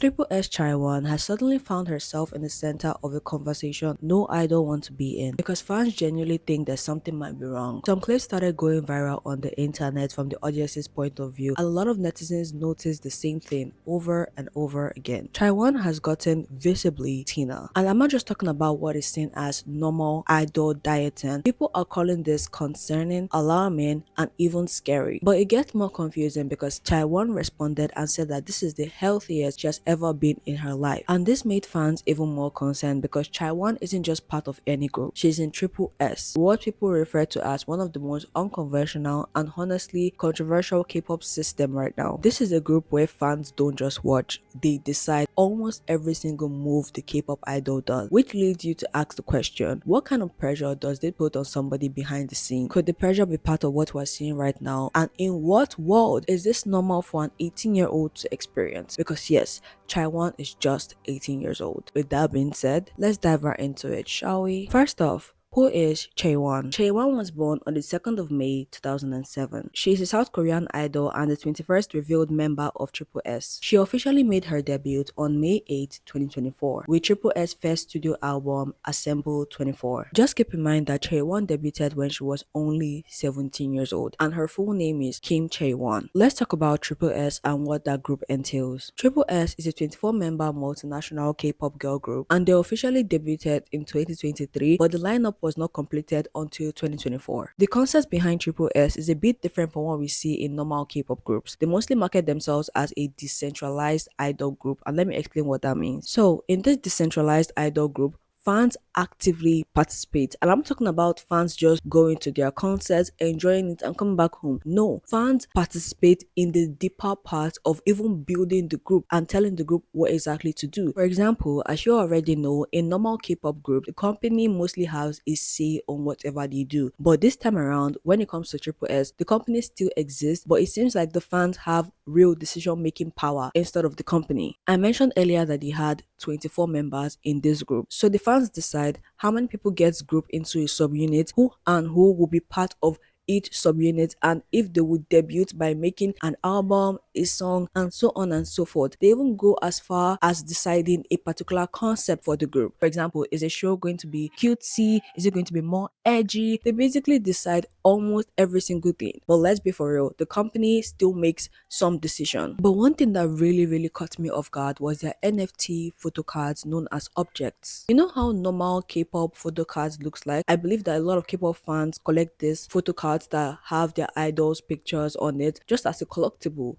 Triple S Chaywan has suddenly found herself in the center of a conversation no idol wants to be in because fans genuinely think that something might be wrong. Some clips started going viral on the internet from the audience's point of view, and a lot of netizens noticed the same thing over and over again. Chaywan has gotten visibly thinner, and I'm not just talking about what is seen as normal idol dieting. People are calling this concerning, alarming, and even scary. But it gets more confusing because Chaywan responded and said that this is the healthiest she has ever been in her life. And this made fans even more concerned because Chaywan isn't just part of any group. She's in Triple S, what people refer to as one of the most unconventional and honestly controversial K-pop system right now. This is a group where fans don't just watch, they decide almost every single move the K-pop idol does, which leads you to ask the question, what kind of pressure does they put on somebody behind the scene? Could the pressure be part of what we're seeing right now? And in what world is this normal for an 18-year-old to experience? Because yes, Chaywan is just 18 years old. With that being said, let's dive right into it, shall we? First off, who is Chaewon? Chaewon was born on the 2nd of May 2007. She is a South Korean idol and the 21st revealed member of Triple S. She officially made her debut on May 8, 2024 with Triple S' first studio album Assemble 24. Just keep in mind that Chaewon debuted when she was only 17 years old and her full name is Kim Chaewon. Let's talk about Triple S and what that group entails. Triple S is a 24-member multinational K-pop girl group and they officially debuted in 2023, but the lineup was not completed until 2024. The concept behind Triple S is a bit different from what we see in normal K-pop groups. They mostly market themselves as a decentralized idol group, and let me explain what that means. So, in this decentralized idol group, fans actively participate, and I'm talking about fans just going to their concerts, enjoying it and coming back home. No, fans participate in the deeper part of even building the group and telling the group what exactly to do. For example, as you already know, in normal K-pop group, the company mostly has a say on whatever they do, but this time around when it comes to Triple S, the company still exists, but it seems like the fans have real decision making power instead of the company. I mentioned earlier that they had 24 members in this group, so the fans decide how many people gets grouped into a subunit, who and who will be part of each subunit, and if they would debut by making an album, a song, and so on and so forth. They even go as far as deciding a particular concept for the group. For example, is a show going to be cutesy? Is it going to be more edgy? They basically decide almost every single thing. But let's be for real, the company still makes some decision. But one thing that really caught me off guard was their NFT photo cards known as objects. You know how normal K-pop photo cards looks like? I believe that a lot of K-pop fans collect these photo cards that have their idols pictures on it just as a collectible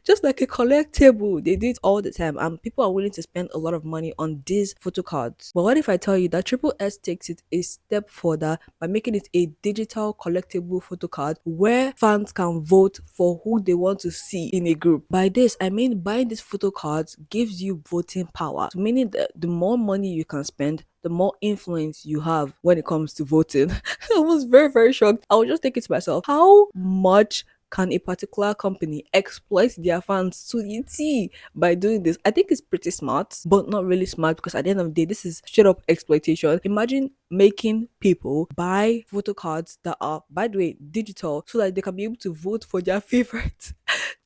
just like a collectible. They do it all the time and people are willing to spend a lot of money on these photo cards. But what if I tell you that Triple S takes it a step further by making it a digital collectible photo card where fans can vote for who they want to see in a group? By this I mean buying these photo cards gives you voting power, meaning that the more money you can spend, the more influence you have when it comes to voting. I was very shocked. I was just thinking to myself, how much can a particular company exploit their fans to the T by doing this? I think it's pretty smart, but not really smart because at the end of the day, this is straight up exploitation. Imagine making people buy photo cards that are, by the way, digital so that they can be able to vote for their favorite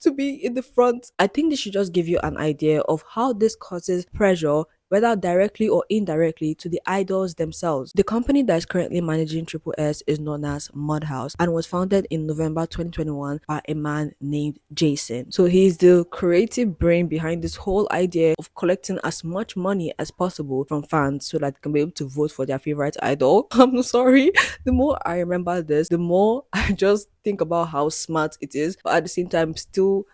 to be in the front. I think this should just give you an idea of how this causes pressure, whether directly or indirectly, to the idols themselves. The company that is currently managing Triple S is known as Mudhouse and was founded in November 2021 by a man named Jason. So he's the creative brain behind this whole idea of collecting as much money as possible from fans so that they can be able to vote for their favorite idol. I'm sorry. The more I remember this, the more I just think about how smart it is, but at the same time, still,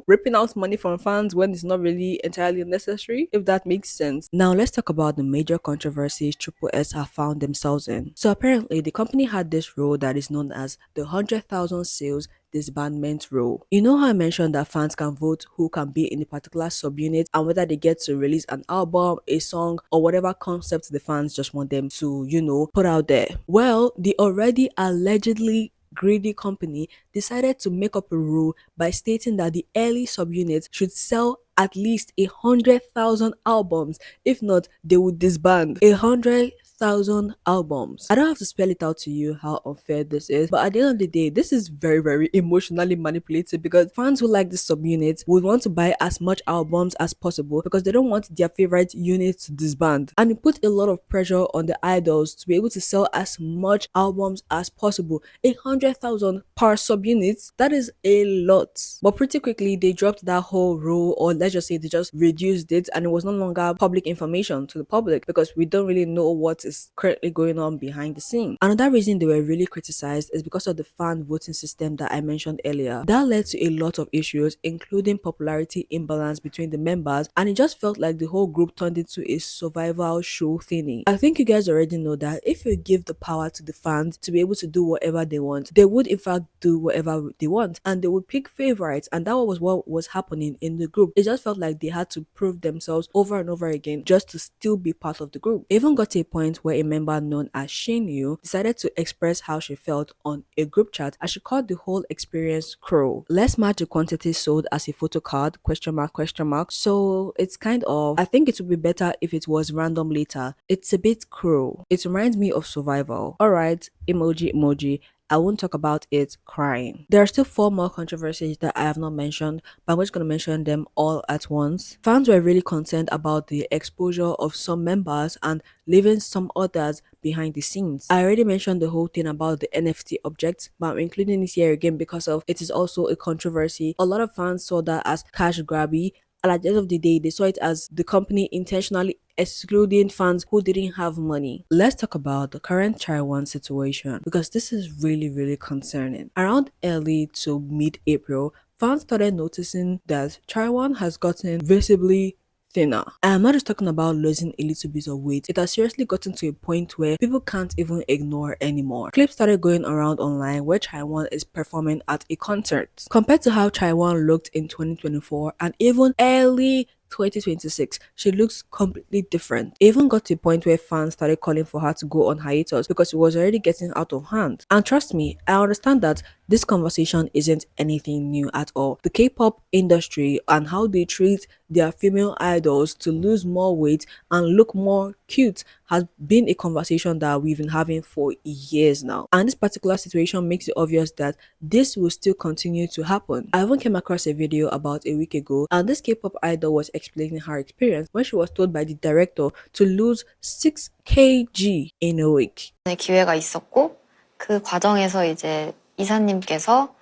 ripping out money from fans when it's not really entirely necessary, if that makes sense. Now, let's talk about the major controversies Triple S have found themselves in. So, apparently, the company had this rule that is known as the 100,000 sales disbandment rule. You know how I mentioned that fans can vote who can be in a particular subunit and whether they get to release an album, a song, or whatever concept the fans just want them to, put out there. Well, the already allegedly greedy company decided to make up a rule by stating that the early subunits should sell at least 100,000 albums. If not, they would disband. 100 100,000 albums. I don't have to spell it out to you how unfair this is, but at the end of the day, this is very, very emotionally manipulated because fans who like this subunit would want to buy as much albums as possible because they don't want their favorite unit to disband. And it put a lot of pressure on the idols to be able to sell as much albums as possible. 100,000 per subunit, that is a lot. But pretty quickly, they dropped that whole rule, or let's just say they just reduced it, and it was no longer public information to the public because we don't really know what is currently going on behind the scene. Another reason they were really criticized is because of the fan voting system that I mentioned earlier. That led to a lot of issues, including popularity imbalance between the members, and it just felt like the whole group turned into a survival show thingy. I think you guys already know that if you give the power to the fans to be able to do whatever they want, they would in fact do whatever they want, and they would pick favorites, and that was what was happening in the group. It just felt like they had to prove themselves over and over again just to still be part of the group. It even got to a point where a member known as Shinyu decided to express how she felt on a group chat, and she called the whole experience cruel. Let's match the quantity sold as a photo card, question mark, question mark. So it's kind of, I think it would be better if it was random later. It's a bit cruel. It reminds me of survival. Alright, emoji emoji. I won't talk about it crying. There are still 4 more controversies that I have not mentioned, but I'm just going to mention them all at once. Fans were really concerned about the exposure of some members and leaving some others behind the scenes. I already mentioned the whole thing about the NFT object, but I'm including this here again because of it is also a controversy. A lot of fans saw that as cash grabby, and at the end of the day, they saw it as the company intentionally excluding fans who didn't have money. Let's talk about the current Chaywan situation because this is really, really concerning. Around early to mid-April, fans started noticing that Chaywan has gotten visibly thinner. I am not just talking about losing a little bit of weight. It has seriously gotten to a point where people can't even ignore anymore. Clips started going around online where Chaywan is performing at a concert. Compared to how Chaywan looked in 2024 and even early 2026, she looks completely different. It even got to a point where fans started calling for her to go on hiatus because it was already getting out of hand. And trust me, I understand that this conversation isn't anything new at all. The K-pop industry and how they treat their female idols to lose more weight and look more cute has been a conversation that we've been having for years now. And this particular situation makes it obvious that this will still continue to happen. I even came across a video about a week ago, and this K-pop idol was explaining her experience when she was told by the director to lose 6 kg in a week. 기회가 있었고 그 과정에서 이제 이사님께서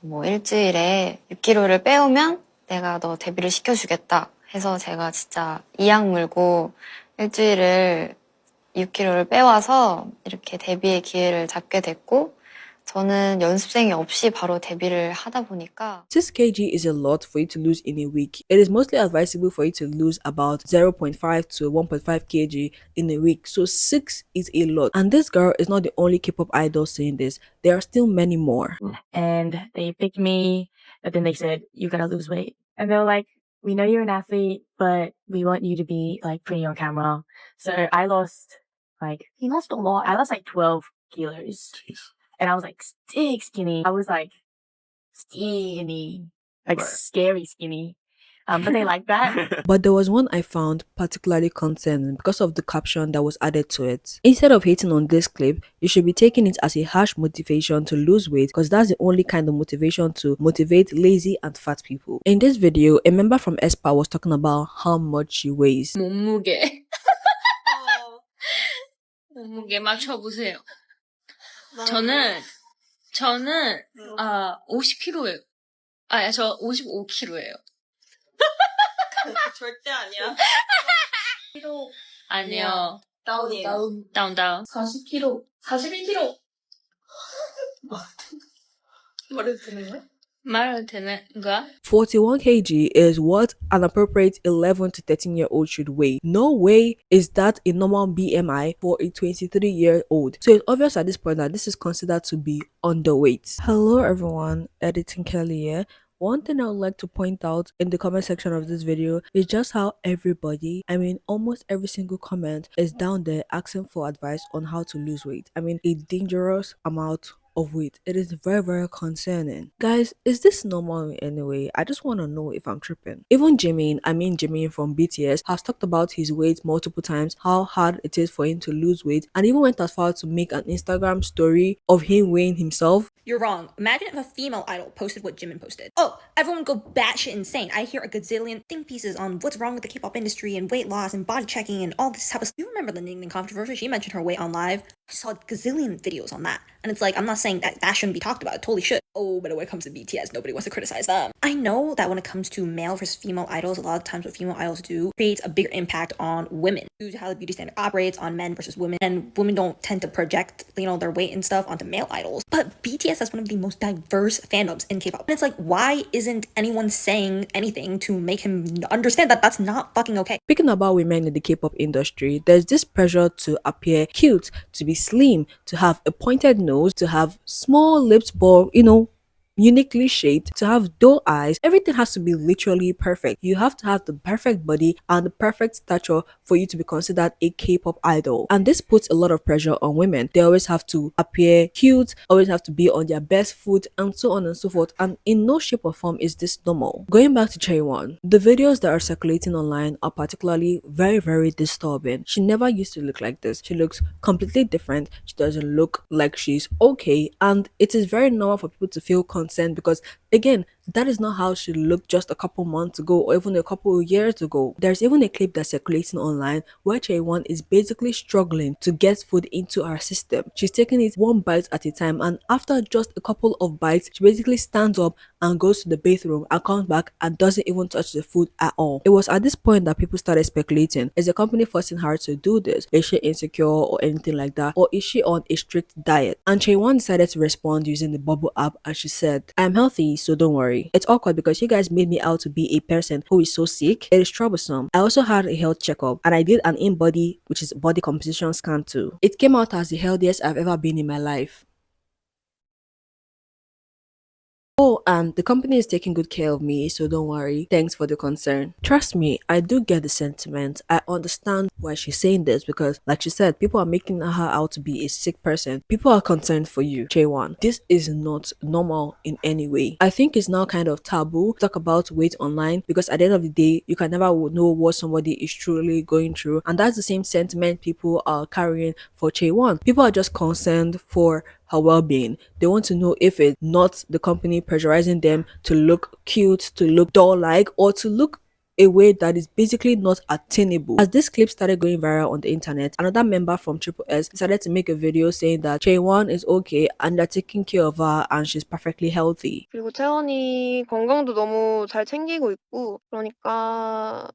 뭐 일주일에 6kg를 빼오면 내가 너 데뷔를 시켜주겠다 해서 제가 진짜 이악 물고 일주일을 6kg를 빼와서 이렇게 데뷔의 기회를 잡게 됐고 저는 연습생이 없이 바로 데뷔를 하다 보니까 6 kg is a lot for you to lose in a week. It is mostly advisable for you to lose about 0.5 to 1.5 kg in a week. So 6 is a lot. And this girl is not the only K-pop idol saying this. There are still many more. And they picked me, but then they said, you gotta lose weight. And they were like, we know you're an athlete, but we want you to be like pretty on camera. So I lost he lost a lot. I lost like 12 kilos. Jeez. And I was like skinny. I was like skinny, like right. Scary skinny. But they like that. But there was one I found particularly concerning because of the caption that was added to it. Instead of hating on this clip, you should be taking it as a harsh motivation to lose weight because that's the only kind of motivation to motivate lazy and fat people. In this video, a member from Espa was talking about how much she weighs. 몸무게. 몸무게 맞춰보세요. 저는 50kg예요. 저 55kg예요. 절대 아니야. 키로 아니요. 다운이에요. 다운. 40kg. 41kg. 말해도 되는 거야? 말해도 되는 거야? 41 kg is what an appropriate 11 to 13-year-old should weigh. No way is that a normal BMI for a 23-year-old. So it's obvious at this point that this is considered to be underweight. Hello everyone, Editing Kelly here. One thing I would like to point out in the comment section of this video is just how everybody, almost every single comment is down there asking for advice on how to lose weight. A dangerous amount of weight. It is very, very concerning. Guys, is this normal in any way? I just want to know if I'm tripping. Even Jimin from BTS, has talked about his weight multiple times, how hard it is for him to lose weight, and even went as far to make an Instagram story of him weighing himself. You're wrong. Imagine if a female idol posted what Jimin posted. Oh, everyone would go batshit insane. I hear a gazillion think pieces on what's wrong with the K-pop industry and weight loss and body checking and all this type of stuff. You remember the Ning Ning controversy? She mentioned her weight on live. I saw a gazillion videos on that. And it's like, I'm not saying that shouldn't be talked about. It totally should. Oh, but when it comes to BTS, nobody wants to criticize them. I know that when it comes to male versus female idols, a lot of times what female idols do creates a bigger impact on women due to how the beauty standard operates on men versus women. And women don't tend to project, their weight and stuff onto male idols. But BTS has one of the most diverse fandoms in K-pop. And it's like, why isn't anyone saying anything to make him understand that that's not fucking okay? Speaking about women in the K-pop industry, there's this pressure to appear cute, to be slim, to have a pointed nose, to have small lips, but uniquely shaped, to have dull eyes. Everything has to be literally perfect. You have to have the perfect body and the perfect stature for you to be considered a K-pop idol. And this puts a lot of pressure on women. They always have to appear cute, always have to be on their best foot, and so on and so forth. And in no shape or form is this normal. Going back to Chaywan, the videos that are circulating online are particularly very, very disturbing. She never used to look like this. She looks completely different. She doesn't look like she's okay. And it is very normal for people to feel concerned because, again, that is not how she looked just a couple months ago or even a couple of years ago. There's even a clip that's circulating online where Chaywan is basically struggling to get food into her system. She's taking it one bite at a time, and after just a couple of bites, she basically stands up and goes to the bathroom and comes back and doesn't even touch the food at all. It was at this point that people started speculating, is the company forcing her to do this? Is she insecure or anything like that? Or is she on a strict diet? And Chaywan decided to respond using the Bubble app, and she said, I'm healthy, so don't worry. It's awkward because you guys made me out to be a person who is so sick. It is troublesome. I also had a health checkup and I did an in-body, which is body composition scan too. It came out as the healthiest I've ever been in my life. Oh, and the company is taking good care of me, so don't worry. Thanks for the concern. Trust me, I do get the sentiment. I understand why she's saying this because, like she said, people are making her out to be a sick person. People are concerned for you, Chaewon. This is not normal in any way. I think it's now kind of taboo to talk about weight online because at the end of the day, you can never know what somebody is truly going through. And that's the same sentiment people are carrying for Chaewon. People are just concerned for her well-being. They want to know if it's not the company pressurizing them to look cute, to look doll-like, or to look a way that is basically not attainable. As this clip started going viral on the internet, another member from TripleS decided to make a video saying that Chaywan is okay and they're taking care of her and she's perfectly healthy. 그리고 채원이 건강도 너무 잘 챙기고 있고 그러니까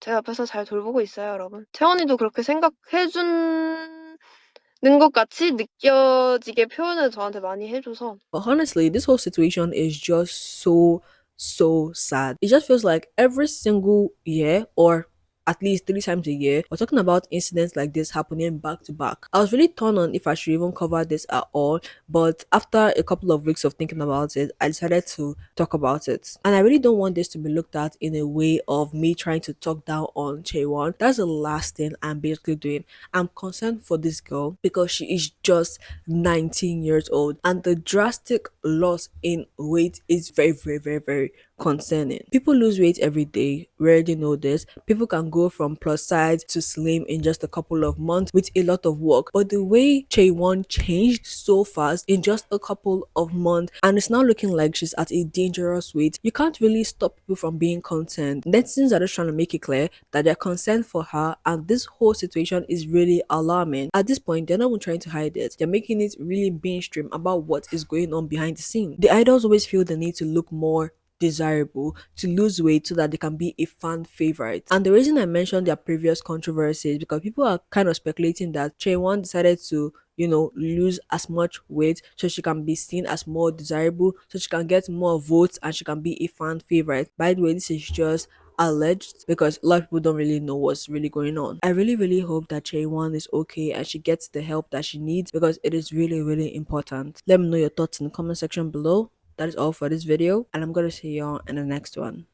제 앞에서 잘 돌보고 있어요, 여러분. 채원이도 그렇게 생각해 주는 것 같이 느껴지게 표현을 저한테 많이 해 줘서 But honestly, this whole situation is just so sad. It just feels like every single year or at least 3 times a year, we're talking about incidents like this happening back to back. I was really torn on if I should even cover this at all, but after a couple of weeks of thinking about it, I decided to talk about it. And I really don't want this to be looked at in a way of me trying to talk down on Chaewon. That's the last thing I'm basically doing. I'm concerned for this girl because she is just 19 years old and the drastic loss in weight is very, very, very, very concerning. People lose weight every day. We already know this. People can go from plus size to slim in just a couple of months with a lot of work. But the way Chaewon changed so fast in just a couple of months and it's now looking like she's at a dangerous weight, you can't really stop people from being concerned. Netizens are just trying to make it clear that they're concerned for her and this whole situation is really alarming. At this point, they're not even trying to hide it. They're making it really mainstream about what is going on behind the scene. The idols always feel the need to look more desirable, to lose weight so that they can be a fan favorite. And the reason I mentioned their previous controversies because people are kind of speculating that Chaywan decided to lose as much weight so she can be seen as more desirable, so she can get more votes and she can be a fan favorite. By the way, this is just alleged because a lot of people don't really know what's really going on. I really, really hope that Chaywan is okay and she gets the help that she needs because it is really, really important. Let me know your thoughts in the comment section below. That is all for this video, and I'm gonna see y'all in the next one.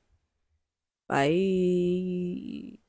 Bye.